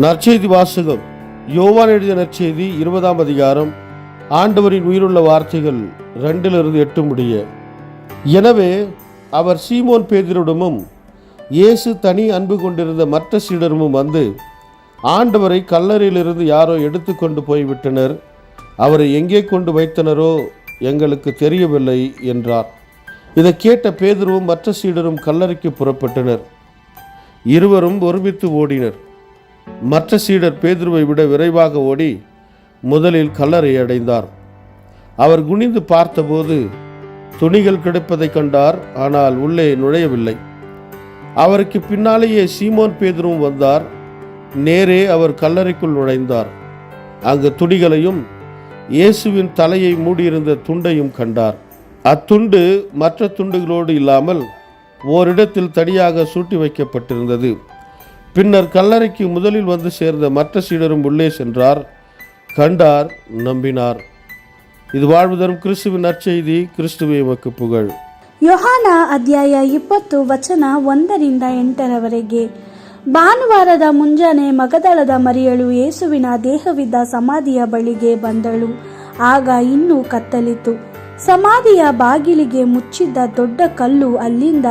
நற்செய்தி வாசகம். யோவான் எழுதிய நற்செய்தி 20ஆம் அதிகாரம். ஆண்டவரின் உயிருள்ள வார்த்தைகள் 2-8 முடிய. எனவே அவர் சீமோன் பேதுருவிடமும் இயேசு தனி அன்பு கொண்டிருந்த மற்ற சீடரும் வந்து, ஆண்டவரை கல்லறையிலிருந்து யாரோ எடுத்து கொண்டு போய்விட்டனர், அவரை எங்கே கொண்டு வைத்தனரோ எங்களுக்கு தெரியவில்லை என்றார். இதை கேட்ட பேதுருவும் மற்ற சீடரும் கல்லறைக்கு புறப்பட்டனர். இருவரும் ஒருமித்து ஓடினர். மற்ற சீடர் பேதுருவை விட விரைவாக ஓடி முதலில் கல்லறை அடைந்தார். அவர் குனிந்து பார்த்தபோது துணிகள் கிடப்பதை கண்டார், ஆனால் உள்ளே நுழையவில்லை. அவருக்கு பின்னாலேயே சீமோன் பேதுருவும் வந்தார். நேரே அவர் கல்லறைக்குள் நுழைந்தார். அங்கு துணிகளையும் இயேசுவின் தலையை மூடியிருந்த துண்டையும் கண்டார். அத்துண்டு மற்ற துண்டுகளோடு இல்லாமல் ஓரிடத்தில் தனியாக சூட்டி வைக்கப்பட்டிருந்தது. பின்னர் கல்லறைக்கு முதலில் வந்து சேர்ந்த மற்ற சீடரும் உள்ளே சென்றார், கண்டார், நம்பினார். இது வாழ்வு தரும் கிறிஸ்துவின் நற்செய்தி. கிறிஸ்துவே உமக்கு புகழ். ಯೋಹಾನ ಅಧ್ಯಾಯ 20 ವಚನ 1-8. ಭಾನುವಾರದ ಮುಂಜಾನೆ ಮಗದಳದ ಮರಿಯಳು ಯೇಸುವಿನ ದೇಹವಿದ್ದ ಸಮಾಧಿಯ ಬಳಿಗೆ ಬಂದಳು. ಆಗ ಇನ್ನೂ ಕತ್ತಲಿತ್ತು. ಸಮಾಧಿಯ ಬಾಗಿಲಿಗೆ ಮುಚ್ಚಿದ್ದ ದೊಡ್ಡ ಕಲ್ಲು ಅಲ್ಲಿಂದ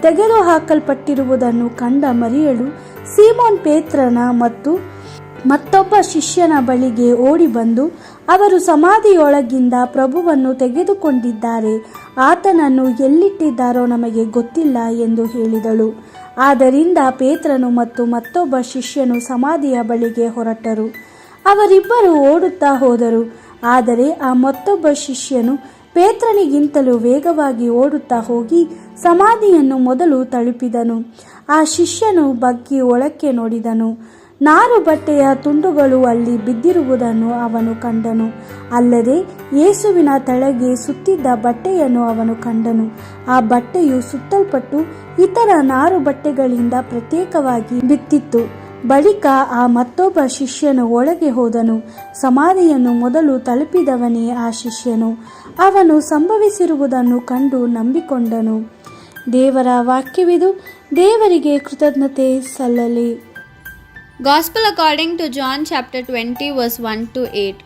ತೆಗೆದು ಹಾಕಲ್ಪಟ್ಟಿರುವುದನ್ನು ಕಂಡ ಮರಿಯಳು ಸೀಮೋನ್ ಪೇತ್ರನ ಮತ್ತು ಮತ್ತೊಬ್ಬ ಶಿಷ್ಯನ ಬಳಿಗೆ ಓಡಿ ಬಂದು, ಅವರು ಸಮಾಧಿಯೊಳಗಿಂದ ಪ್ರಭುವನ್ನು ತೆಗೆದುಕೊಂಡಿದ್ದಾರೆ, ಆತನನ್ನು ಎಲ್ಲಿಟ್ಟಿದ್ದಾರೋ ನಮಗೆ ಗೊತ್ತಿಲ್ಲ ಎಂದು ಹೇಳಿದಳು. ಆದ್ದರಿಂದ ಪೇತ್ರನು ಮತ್ತು ಮತ್ತೊಬ್ಬ ಶಿಷ್ಯನು ಸಮಾಧಿಯ ಬಳಿಗೆ ಹೊರಟರು. ಅವರಿಬ್ಬರು ಓಡುತ್ತಾ ಹೋದರು. ಆದರೆ ಆ ಮತ್ತೊಬ್ಬ ಶಿಷ್ಯನು ಪೇತ್ರನಿಗಿಂತಲೂ ವೇಗವಾಗಿ ಓಡುತ್ತಾ ಹೋಗಿ ಸಮಾಧಿಯನ್ನು ಮೊದಲು ತಲುಪಿದನು. ಆ ಶಿಷ್ಯನು ಬಗ್ಗಿ ಒಳಕ್ಕೆ ನೋಡಿದನು. ನಾರು ಬಟ್ಟೆಯ ತುಂಡುಗಳು ಅಲ್ಲಿ ಬಿದ್ದಿರುವುದನ್ನು ಅವನು ಕಂಡನು. ಅಲ್ಲದೆ ಯೇಸುವಿನ ತಲೆಗೆ ಸುತ್ತಿದ್ದ ಬಟ್ಟೆಯನ್ನು ಅವನು ಕಂಡನು. ಆ ಬಟ್ಟೆಯು ಸುತ್ತಲ್ಪಟ್ಟು ಇತರ ನಾರು ಬಟ್ಟೆಗಳಿಂದ ಪ್ರತ್ಯೇಕವಾಗಿ ಬಿತ್ತಿತ್ತು. ಬಳಿಕ ಆ ಮತ್ತೊಬ್ಬ ಶಿಷ್ಯನು ಒಳಗೆ ಹೋದನು. ಸಮಾಧಿಯನ್ನು ಮೊದಲು ತಲುಪಿದವನೇ ಆ ಶಿಷ್ಯನು. ಅವನು ಸಂಭವಿಸಿರುವುದನ್ನು ಕಂಡು ನಂಬಿಕೊಂಡನು. ದೇವರ ವಾಕ್ಯವಿದು. ದೇವರಿಗೆ ಕೃತಜ್ಞತೆ ಸಲ್ಲಲಿ. Gospel according to John chapter 20 verse 1-8.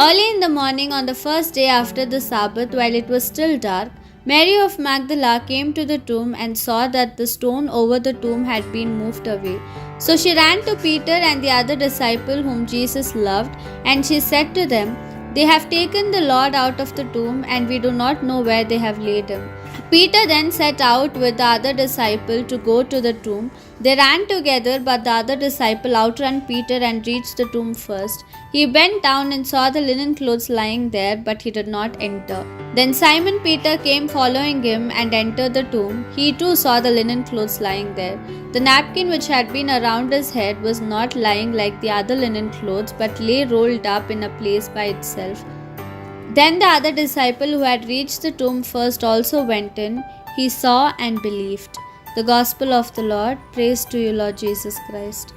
Early in the morning on the first day after the Sabbath, while it was still dark, Mary of Magdala came to the tomb and saw that the stone over the tomb had been moved away. So she ran to Peter and the other disciple whom Jesus loved, and she said to them, "They have taken the Lord out of the tomb, and we do not know where they have laid him." Peter then set out with the other disciple to go to the tomb. They ran together, but the other disciple outran Peter and reached the tomb first. He bent down and saw the linen clothes lying there, but he did not enter. Then Simon Peter came following him and entered the tomb. He too saw the linen clothes lying there. The napkin which had been around his head was not lying like the other linen clothes, but lay rolled up in a place by itself. Then the other disciple who had reached the tomb first also went in. He saw and believed. The Gospel of the Lord. Praise to you, Lord Jesus Christ.